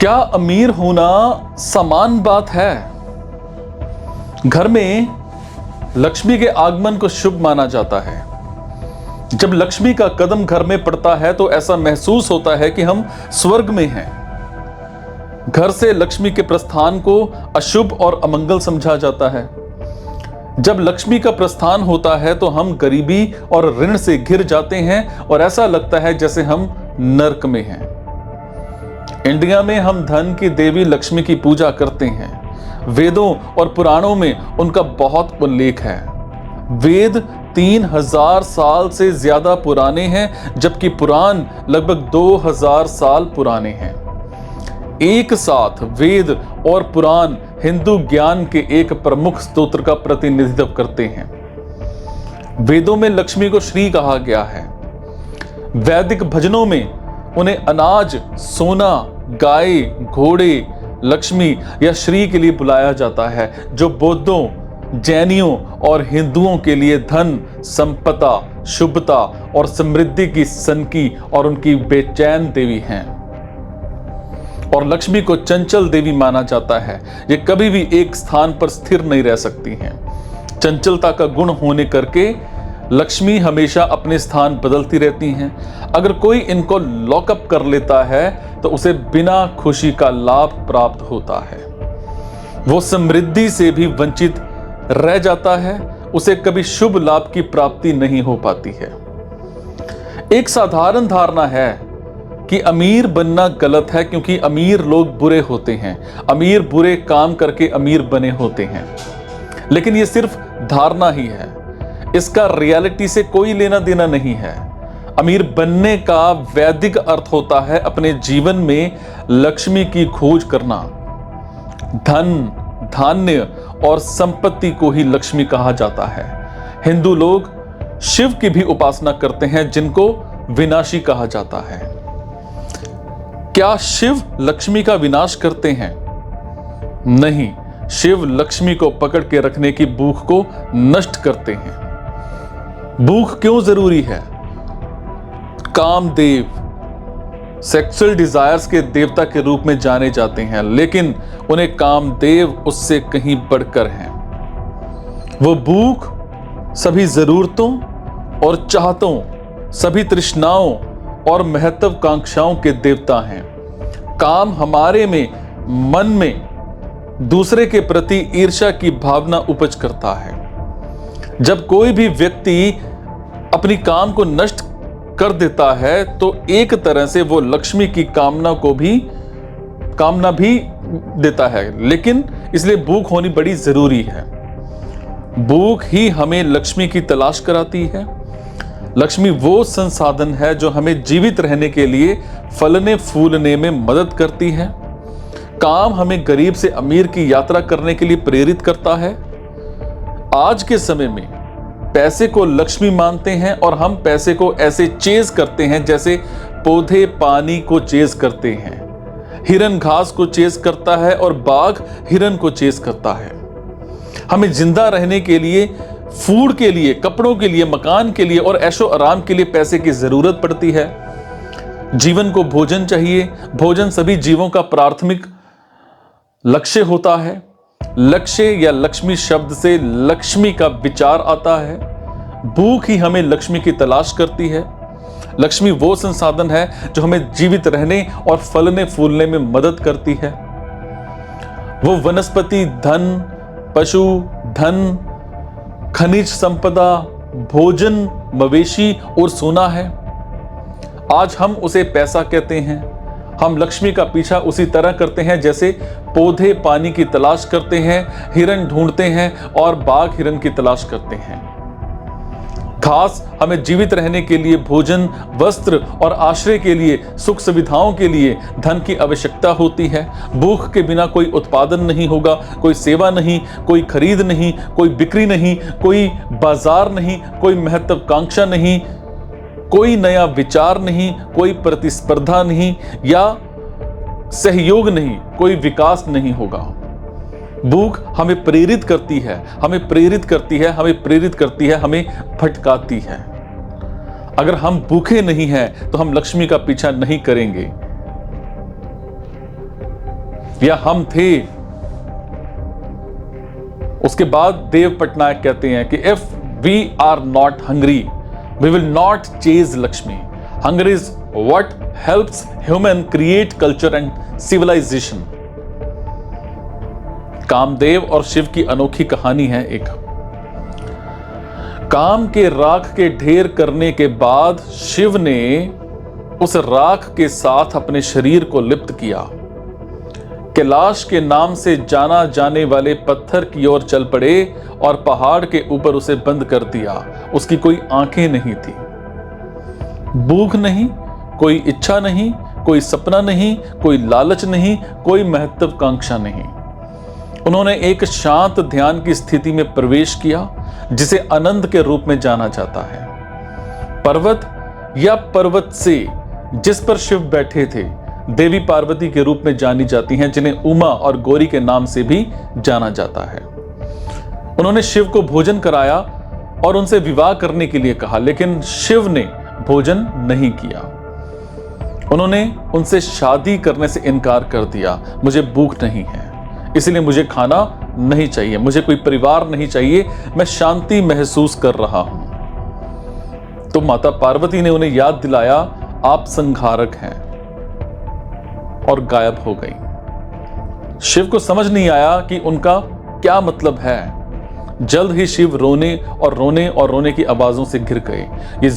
क्या अमीर होना समान बात है? घर में लक्ष्मी के आगमन को शुभ माना जाता है। जब लक्ष्मी का कदम घर में पड़ता है तो ऐसा महसूस होता है कि हम स्वर्ग में हैं। घर से लक्ष्मी के प्रस्थान को अशुभ और अमंगल समझा जाता है। जब लक्ष्मी का प्रस्थान होता है तो हम गरीबी और ऋण से घिर जाते हैं और ऐसा लगता है जैसे हम नर्क में हैं। इंडिया में हम धन की देवी लक्ष्मी की पूजा करते हैं। वेदों और पुराणों में उनका बहुत उल्लेख है। वेद 3000 साल से ज्यादा पुराने हैं, जबकि पुराण लगभग 2000 साल पुराने हैं। एक साथ वेद और पुराण हिंदू ज्ञान के एक प्रमुख स्तोत्र का प्रतिनिधित्व करते हैं। वेदों में लक्ष्मी को श्री कहा गया है। वैदिक भजनों में उन्हें अनाज, सोना, गाय, घोड़े, लक्ष्मी या श्री के लिए बुलाया जाता है, जो बौद्धों, जैनियों और हिंदुओं के लिए धन, संपदा, शुभता और समृद्धि की सनकी और उनकी बेचैन देवी हैं। और लक्ष्मी को चंचल देवी माना जाता है। ये कभी भी एक स्थान पर स्थिर नहीं रह सकती हैं। चंचलता का गुण होने करके लक्ष्मी हमेशा अपने स्थान बदलती रहती हैं। अगर कोई इनको लॉकअप कर लेता है तो उसे बिना खुशी का लाभ प्राप्त होता है। वो समृद्धि से भी वंचित रह जाता है। उसे कभी शुभ लाभ की प्राप्ति नहीं हो पाती है। एक साधारण धारणा है कि अमीर बनना गलत है, क्योंकि अमीर लोग बुरे होते हैं। अमीर बुरे काम करके अमीर बने होते हैं। लेकिन ये सिर्फ धारणा ही है। इसका रियलिटी से कोई लेना देना नहीं है। अमीर बनने का वैदिक अर्थ होता है अपने जीवन में लक्ष्मी की खोज करना। धन, धान्य और संपत्ति को ही लक्ष्मी कहा जाता है। हिंदू लोग शिव की भी उपासना करते हैं, जिनको विनाशी कहा जाता है। क्या शिव लक्ष्मी का विनाश करते हैं? नहीं, शिव लक्ष्मी को पकड़ के रखने की भूख को नष्ट करते हैं। भूख क्यों जरूरी है? कामदेव सेक्सुअल डिजायर्स के देवता के रूप में जाने जाते हैं, लेकिन उन्हें कामदेव उससे कहीं बढ़कर हैं। वो भूख सभी जरूरतों और चाहतों, सभी तृष्णाओं और महत्वाकांक्षाओं के देवता हैं। काम हमारे मन में दूसरे के प्रति ईर्ष्या की भावना उपज करता है। जब कोई भी व्यक्ति अपनी काम को नष्ट कर देता है तो एक तरह से वो लक्ष्मी की कामना भी देता है। लेकिन इसलिए भूख होनी बड़ी जरूरी है। भूख ही हमें लक्ष्मी की तलाश कराती है। लक्ष्मी वो संसाधन है जो हमें जीवित रहने के लिए फलने फूलने में मदद करती है। काम हमें गरीब से अमीर की यात्रा करने के लिए प्रेरित करता है। आज के समय में पैसे को लक्ष्मी मानते हैं और हम पैसे को ऐसे चेज करते हैं जैसे पौधे पानी को चेज करते हैं। हिरन घास को चेज करता है और बाघ हिरन को चेज करता है। हमें जिंदा रहने के लिए, फूड के लिए, कपड़ों के लिए, मकान के लिए और ऐशो आराम के लिए पैसे की जरूरत पड़ती है। जीवन को भोजन चाहिए। भोजन सभी जीवों का प्राथमिक लक्ष्य होता है। लक्ष्य या लक्ष्मी शब्द से लक्ष्मी का विचार आता है। भूख ही हमें लक्ष्मी की तलाश करती है। लक्ष्मी वो संसाधन है जो हमें जीवित रहने और फलने फूलने में मदद करती है। वो वनस्पति धन, पशु धन, खनिज संपदा, भोजन, मवेशी और सोना है। आज हम उसे पैसा कहते हैं। हम लक्ष्मी का पीछा उसी तरह करते हैं जैसे पौधे पानी की तलाश करते हैं, हिरन ढूंढते हैं और बाघ हिरन की तलाश करते हैं। घास हमें जीवित रहने के लिए, भोजन, वस्त्र और आश्रय के लिए, सुख सुविधाओं के लिए धन की आवश्यकता होती है। भूख के बिना कोई उत्पादन नहीं होगा, कोई सेवा नहीं, कोई खरीद नहीं, कोई बिक्री नहीं, कोई बाजार नहीं, कोई महत्वाकांक्षा नहीं, कोई नया विचार नहीं, कोई प्रतिस्पर्धा नहीं या सहयोग नहीं, कोई विकास नहीं होगा। भूख हमें प्रेरित करती है, हमें प्रेरित करती है, हमें प्रेरित करती है, हमें भटकाती है। अगर हम भूखे नहीं हैं तो हम लक्ष्मी का पीछा नहीं करेंगे। या हम थे। उसके बाद देव पटनायक कहते हैं कि if we are not hungry we will not chase Lakshmi. Hunger is what helps human create culture and civilization. Kamdev और शिव की अनोखी कहानी है एक। काम के राख के ढेर करने के बाद शिव ने उस राख के साथ अपने शरीर को लिप्त किया। कैलाश के नाम से जाना जाने वाले पत्थर की ओर चल पड़े और पहाड़ के ऊपर उसे बंद कर दिया। उसकी कोई आंखें नहीं थी, भूख नहीं, कोई इच्छा नहीं, कोई सपना नहीं, कोई लालच नहीं, कोई महत्वाकांक्षा नहीं। उन्होंने एक शांत ध्यान की स्थिति में प्रवेश किया जिसे आनंद के रूप में जाना जाता है। पर्वत या पर्वत से जिस पर शिव बैठे थे देवी पार्वती के रूप में जानी जाती हैं, जिन्हें उमा और गौरी के नाम से भी जाना जाता है। उन्होंने शिव को भोजन कराया और उनसे विवाह करने के लिए कहा, लेकिन शिव ने भोजन नहीं किया। उन्होंने उनसे शादी करने से इनकार कर दिया। मुझे भूख नहीं है, इसलिए मुझे खाना नहीं चाहिए, मुझे कोई परिवार नहीं चाहिए, मैं शांति महसूस कर रहा हूं। तो माता पार्वती ने उन्हें याद दिलाया, आप संहारक हैं, और गायब हो गई। शिव को समझ नहीं आया कि उनका क्या मतलब है। जल्द ही शिव रोने और रोने की आवाजों से घिर गए। ये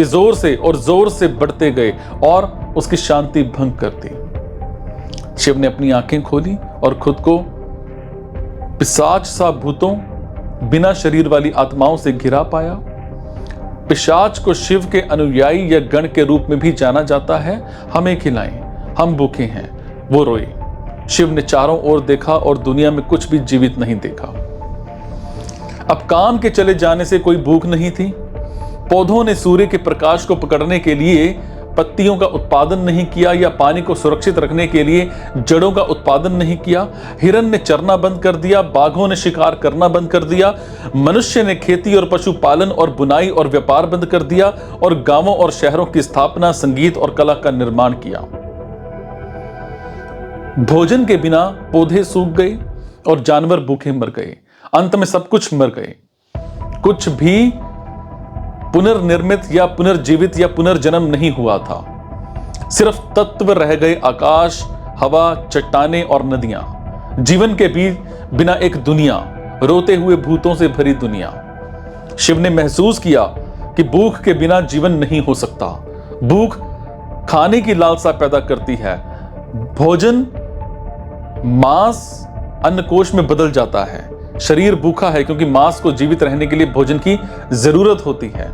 जोर से बढ़ते गए और उसकी शांति भंग कर दी। शिव ने अपनी आंखें खोली और खुद को पिशाच सा भूतों, बिना शरीर वाली आत्माओं से घिरा पाया। पिशाच को शिव के अनुयायी या गण के रूप में भी जाना जाता है। हमें खिलाएं, हम भूखे हैं, वो रोए। शिव ने चारों ओर देखा और दुनिया में कुछ भी जीवित नहीं देखा। अब काम के चले जाने से कोई भूख नहीं थी। पौधों ने सूर्य के प्रकाश को पकड़ने के लिए पत्तियों का उत्पादन नहीं किया या पानी को सुरक्षित रखने के लिए जड़ों का उत्पादन नहीं किया। हिरन ने चरना बंद कर दिया, बाघों ने शिकार करना बंद कर दिया, मनुष्य ने खेती और पशुपालन और बुनाई और व्यापार बंद कर दिया और गांवों और शहरों की स्थापना, संगीत और कला का निर्माण किया। भोजन के बिना पौधे सूख गए और जानवर भूखे मर गए। अंत में सब कुछ मर गए। कुछ भी पुनर्निर्मित या पुनर्जीवित या पुनर्जन्म नहीं हुआ था। सिर्फ तत्व रह गए, आकाश, हवा, चट्टानें और नदियां। जीवन के बिना एक दुनिया, रोते हुए भूतों से भरी दुनिया। शिव ने महसूस किया कि भूख के बिना जीवन नहीं हो सकता। भूख खाने की लालसा पैदा करती है। भोजन मांस अन्नकोश में बदल जाता है। शरीर भूखा है क्योंकि मांस को जीवित रहने के लिए भोजन की जरूरत होती है।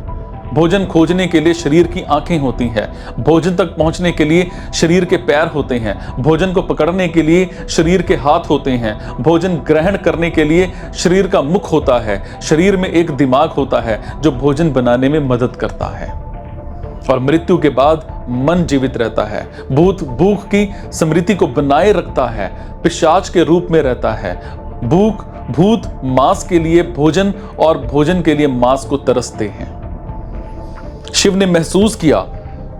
भोजन खोजने के लिए शरीर की आंखें होती हैं। भोजन तक पहुंचने के लिए शरीर के पैर होते हैं। भोजन को पकड़ने के लिए शरीर के हाथ होते हैं। भोजन ग्रहण करने के लिए शरीर का मुख होता है। शरीर में एक दिमाग होता है जो भोजन बनाने में मदद करता है। और मृत्यु के बाद मन जीवित रहता है। भूत भूख की स्मृति को बनाए रखता है, पिशाच के रूप में रहता है। भूत मांस के लिए भोजन और भोजन के लिए मांस को तरसते हैं। शिव ने महसूस किया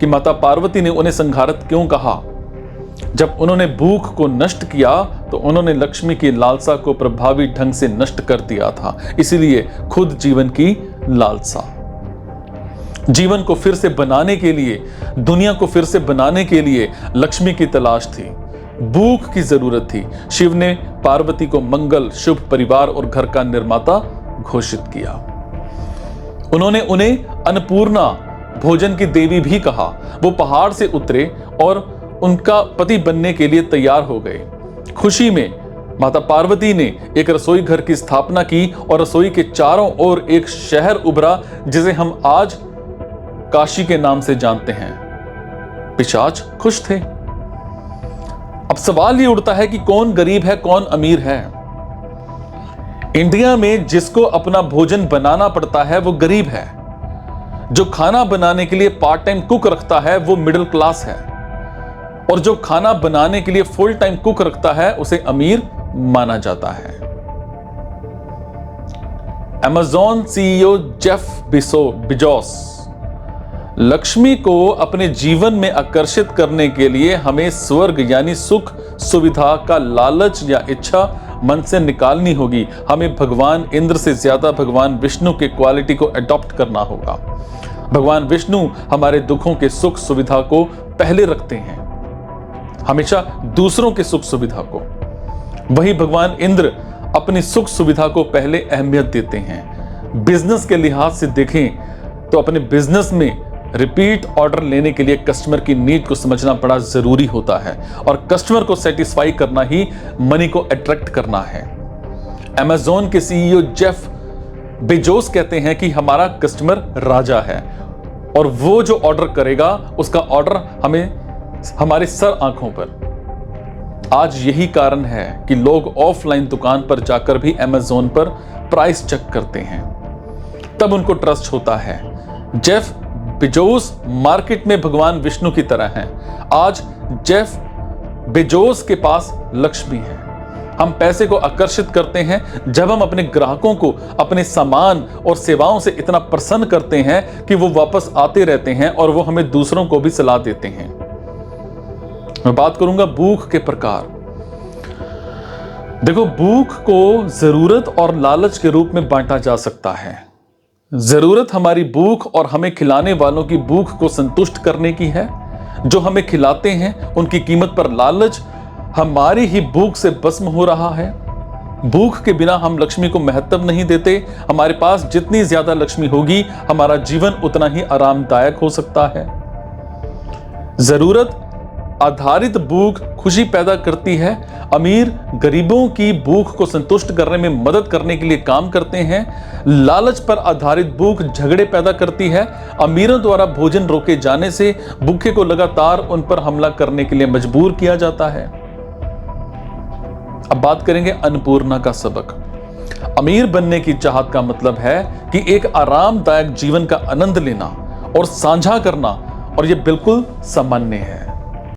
कि माता पार्वती ने उन्हें संहारक क्यों कहा। जब उन्होंने भूख को नष्ट किया तो उन्होंने लक्ष्मी की लालसा को प्रभावी ढंग से नष्ट कर दिया था। इसीलिए खुद जीवन की लालसा, जीवन को फिर से बनाने के लिए, दुनिया को फिर से बनाने के लिए लक्ष्मी की तलाश थी। भूख की जरूरत थी। शिव ने पार्वती को मंगल, शुभ, परिवार और घर का निर्माता घोषित किया। उन्होंने उन्हें अन्नपूर्णा, भोजन की देवी भी कहा। वो पहाड़ से उतरे और उनका पति बनने के लिए तैयार हो गए। खुशी में माता पार्वती ने एक रसोई घर की स्थापना की और रसोई के चारों ओर एक शहर उभरा जिसे हम आज काशी के नाम से जानते हैं। पिशाच खुश थे। अब सवाल ये उठता है कि कौन गरीब है, कौन अमीर है। इंडिया में जिसको अपना भोजन बनाना पड़ता है वो गरीब है। जो खाना बनाने के लिए पार्ट टाइम कुक रखता है वो मिडिल क्लास है, और जो खाना बनाने के लिए फुल टाइम कुक रखता है उसे अमीर माना जाता है। Amazon CEO Jeff Bezos Lakshmi को अपने जीवन में आकर्षित करने के लिए हमें स्वर्ग यानी सुख सुविधा का लालच या इच्छा मन से निकालनी होगी। हमें भगवान इंद्र से ज्यादा भगवान विष्णु के क्वालिटी को अडॉप्ट करना होगा। भगवान विष्णु हमारे दुखों के सुख सुविधा को पहले रखते हैं, हमेशा दूसरों के सुख सुविधा को। वही भगवान इंद्र अपनी सुख सुविधा को पहले अहमियत देते हैं। बिजनेस के लिहाज से देखें तो अपने बिजनेस में रिपीट ऑर्डर लेने के लिए कस्टमर की नीड को समझना बड़ा जरूरी होता है और कस्टमर को सेटिस्फाई करना ही मनी को अट्रैक्ट करना है। अमेज़न के सीईओ जेफ बेजोस कहते हैं कि हमारा कस्टमर राजा है और वो जो ऑर्डर करेगा उसका ऑर्डर हमें हमारे सर आंखों पर। आज यही कारण है कि लोग ऑफलाइन दुकान पर जाकर भी अमेज़न पर प्राइस चेक करते हैं, तब उनको ट्रस्ट होता है। जेफ बेजोस मार्केट में भगवान विष्णु की तरह हैं। आज जेफ बेजोस के पास लक्ष्मी है। हम पैसे को आकर्षित करते हैं जब हम अपने ग्राहकों को अपने सामान और सेवाओं से इतना प्रसन्न करते हैं कि वो वापस आते रहते हैं और वो हमें दूसरों को भी सलाह देते हैं। मैं बात करूंगा भूख के प्रकार। देखो, भूख को जरूरत और लालच के रूप में बांटा जा सकता है। जरूरत हमारी भूख और हमें खिलाने वालों की भूख को संतुष्ट करने की है। जो हमें खिलाते हैं उनकी कीमत पर लालच हमारी ही भूख से भस्म हो रहा है। भूख के बिना हम लक्ष्मी को महत्व नहीं देते। हमारे पास जितनी ज्यादा लक्ष्मी होगी हमारा जीवन उतना ही आरामदायक हो सकता है। जरूरत आधारित भूख खुशी पैदा करती है। अमीर गरीबों की भूख को संतुष्ट करने में मदद करने के लिए काम करते हैं। लालच पर आधारित भूख झगड़े पैदा करती है। अमीरों द्वारा भोजन रोके जाने से भूखे को लगातार उन पर हमला करने के लिए मजबूर किया जाता है। अब बात करेंगे अन्नपूर्णा का सबक। अमीर बनने की चाहत का मतलब है कि एक आरामदायक जीवन का आनंद लेना और साझा करना, और यह बिल्कुल सामान्य है।